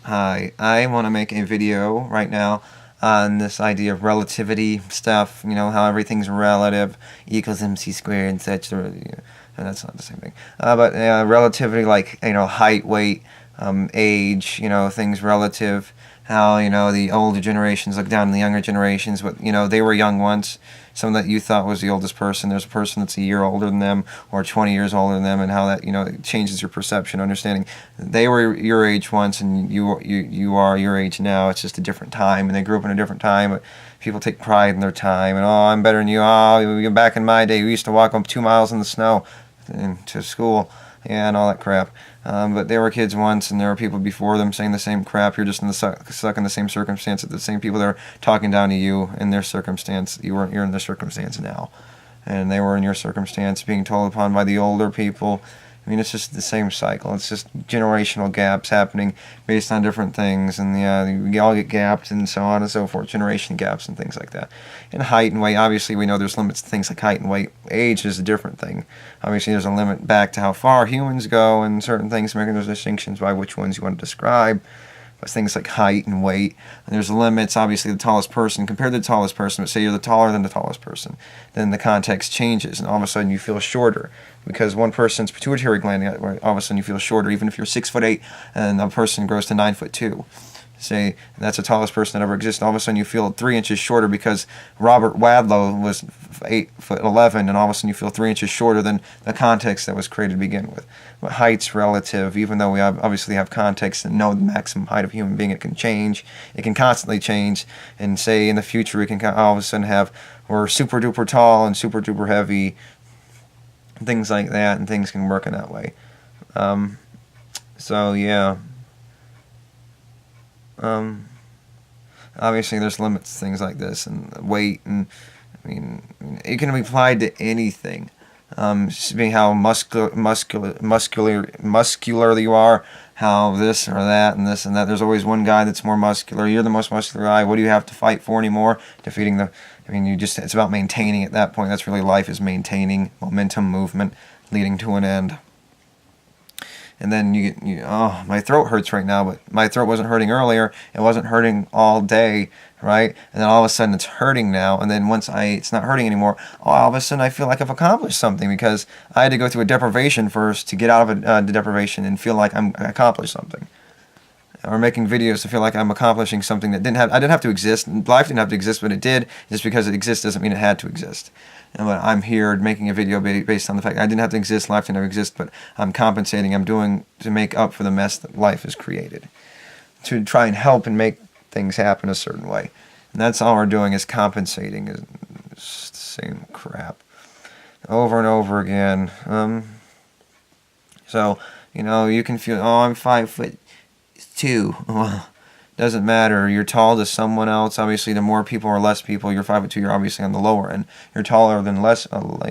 Hi, I want to make a video right now on this idea of relativity stuff, how everything's relative, E equals mc squared and such. That's not the same thing. But relativity, like, height, weight, age, things relative. How, the older generations look down on the younger generations, but, they were young once. Someone that you thought was the oldest person, there's a person that's a year older than them or 20 years older than them, and how that, it changes your perception, understanding. They were your age once, and you are your age now. It's just a different time, and they grew up in a different time, but people take pride in their time, and, oh, I'm better than you. Oh, back in my day, we used to walk 2 miles in the snow to school, and all that crap. But they were kids once, and there were people before them saying the same crap. You're just stuck in the same circumstance. The same people that are talking down to you in their circumstance. You're in their circumstance now, and they were in your circumstance, being told upon by the older people. I mean, it's just the same cycle. It's just generational gaps happening based on different things, and we all get gapped and so on and so forth, generation gaps and things like that. And height and weight, obviously we know there's limits to things like height and weight. Age is a different thing. Obviously there's a limit back to how far humans go and certain things, making those distinctions by which ones you want to describe. But things like height and weight, and there's limits. Obviously, the tallest person compared to the tallest person, but say you're the taller than the tallest person, then the context changes, and all of a sudden you feel shorter because one person's pituitary gland, all of a sudden you feel shorter, even if you're 6'8", and a person grows to 9'2". Say that's the tallest person that ever existed. All of a sudden you feel 3 inches shorter because Robert Wadlow was 8'11", and all of a sudden you feel 3 inches shorter than the context that was created to begin with. But height's relative, even though we obviously have context and know the maximum height of a human being. It can change. It can constantly change. And say in the future we can all of a sudden we're super duper tall and super duper heavy, things like that, and things can work in that way. So yeah. Obviously there's limits to things like this, and weight, and I mean it can be applied to anything. Being how muscular you are, how this or that and this and that. There's always one guy that's more muscular. You're the most muscular guy. What do you have to fight for anymore? Defeating the. I mean, it's about maintaining at that point. That's really life, is maintaining momentum, movement, leading to an end. And then oh, my throat hurts right now, but my throat wasn't hurting earlier. It wasn't hurting all day, right? And then all of a sudden it's hurting now. And then once it's not hurting anymore, all of a sudden I feel like I've accomplished something because I had to go through a deprivation first to get out of the deprivation and feel like I accomplished something. Or making videos to feel like I'm accomplishing something that I didn't have to exist. Life didn't have to exist, but it did. Just because it exists doesn't mean it had to exist. But I'm here making a video based on the fact I didn't have to exist, life didn't have to exist, but I'm compensating, I'm doing to make up for the mess that life has created. To try and help and make things happen a certain way. And that's all we're doing, is compensating. It's the same crap. Over and over again. So, you can feel, oh, I'm 5'2". Well, doesn't matter. You're tall to someone else. Obviously, the more people or less people, you're 5'2", you're obviously on the lower end. You're taller than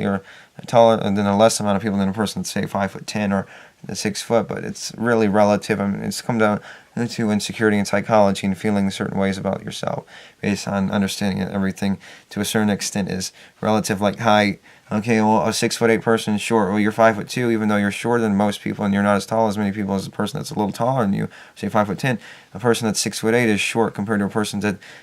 you're taller than a less amount of people than a person that's, say, 5'10" or 6 foot. But it's really relative. I mean, it's come down to insecurity and psychology and feeling certain ways about yourself based on understanding that everything to a certain extent is relative, like height. Okay, well, a 6'8" person is short. Well, you're 5'2", even though you're shorter than most people, and you're not as tall as many people as a person that's a little taller than you. Say 5'10", a person that's 6'8" is short compared to a person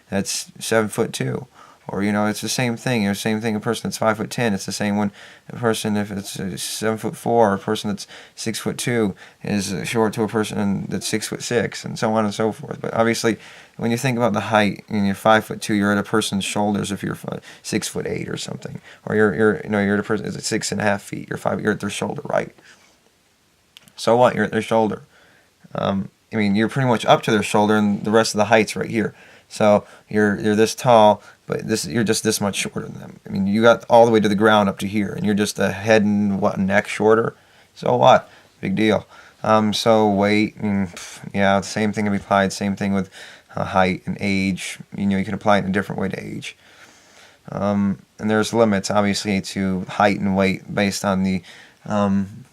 that's 7'2". Or it's the same thing. It's the same thing. A person that's 5'10", it's the same when a person, if it's 7'4", or a person that's 6'2", is short to a person that's 6'6", and so on and so forth. But obviously, when you think about the height, and you're 5'2", you're at a person's shoulders if you're 6'8" or something, or you're at a person that's 6.5 feet. You're at their shoulder, right? So what? You're at their shoulder. I mean, you're pretty much up to their shoulder, and the rest of the height's right here. So you're this tall, but you're just this much shorter than them. I mean, you got all the way to the ground up to here, and you're just a head and neck shorter. So what? Big deal. So weight, yeah, the same thing can be applied. Same thing with height and age. You can apply it in a different way to age. And there's limits, obviously, to height and weight based on the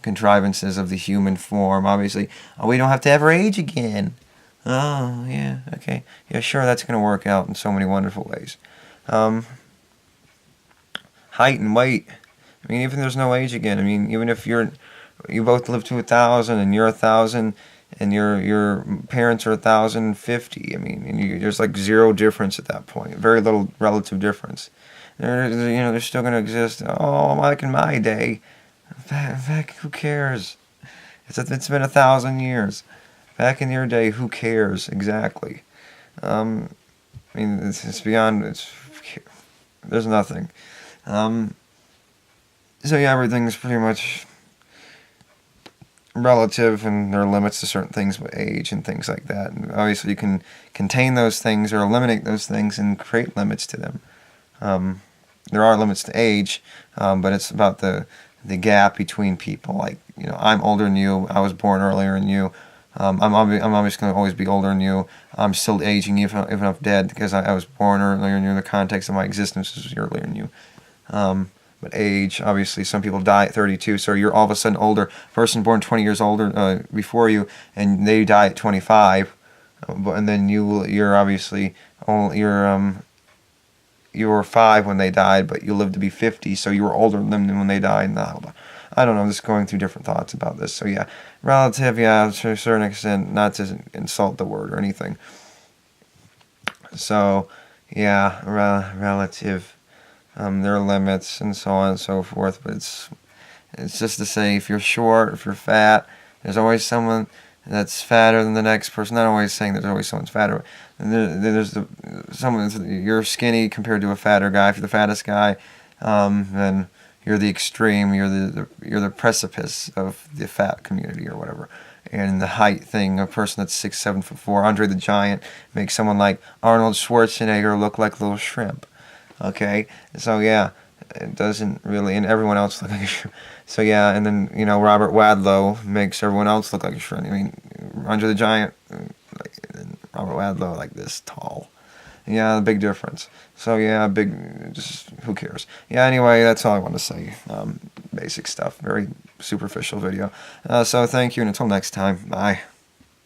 contrivances of the human form. Obviously, we don't have to ever age again. Oh, yeah, okay. Yeah, sure, that's going to work out in so many wonderful ways. Height and weight. I mean, even if there's no age again. I mean, even if you both live to 1,000 and you're 1,000, and your parents are 1,050. I mean, and there's like zero difference at that point. Very little relative difference. They're still going to exist. Oh, like in my day. Back, who cares? It's been 1,000 years. Back in your day, who cares exactly? I mean, it's beyond. There's nothing. So yeah, everything's pretty much relative, and there are limits to certain things with age and things like that. And obviously, you can contain those things or eliminate those things and create limits to them. There are limits to age, but it's about the gap between people. Like, I'm older than you. I was born earlier than you. I'm obviously going to always be older than you. I'm still aging even if I'm dead because I was born earlier than you. In the context of my existence is earlier than you. But age, obviously, some people die at 32, so you're all of a sudden older. Person born 20 years older before you, and they die at 25. And then you're obviously you were 5 when they died, but you lived to be 50, so you were older than them when they died. I don't know, I'm just going through different thoughts about this. So yeah, relative, yeah, to a certain extent, not to insult the word or anything. So yeah, relative, there are limits and so on and so forth, but it's just to say, if you're short, if you're fat, there's always someone that's fatter than the next person. Not always saying that there's always someone's fatter. There's someone you're skinny compared to a fatter guy. If you're the fattest guy, then you're the extreme. You're the precipice of the fat community or whatever. And the height thing, a person that's 6'7'4", Andre the Giant, makes someone like Arnold Schwarzenegger look like a little shrimp. Okay, so yeah, it doesn't really, and everyone else look like a shrimp. So yeah, and then Robert Wadlow makes everyone else look like a shrimp. I mean, Andre the Giant, and Robert Wadlow like this tall. Yeah, the big difference. So yeah, just who cares? Yeah, anyway, that's all I want to say. Basic stuff, very superficial video. So thank you, and until next time, bye.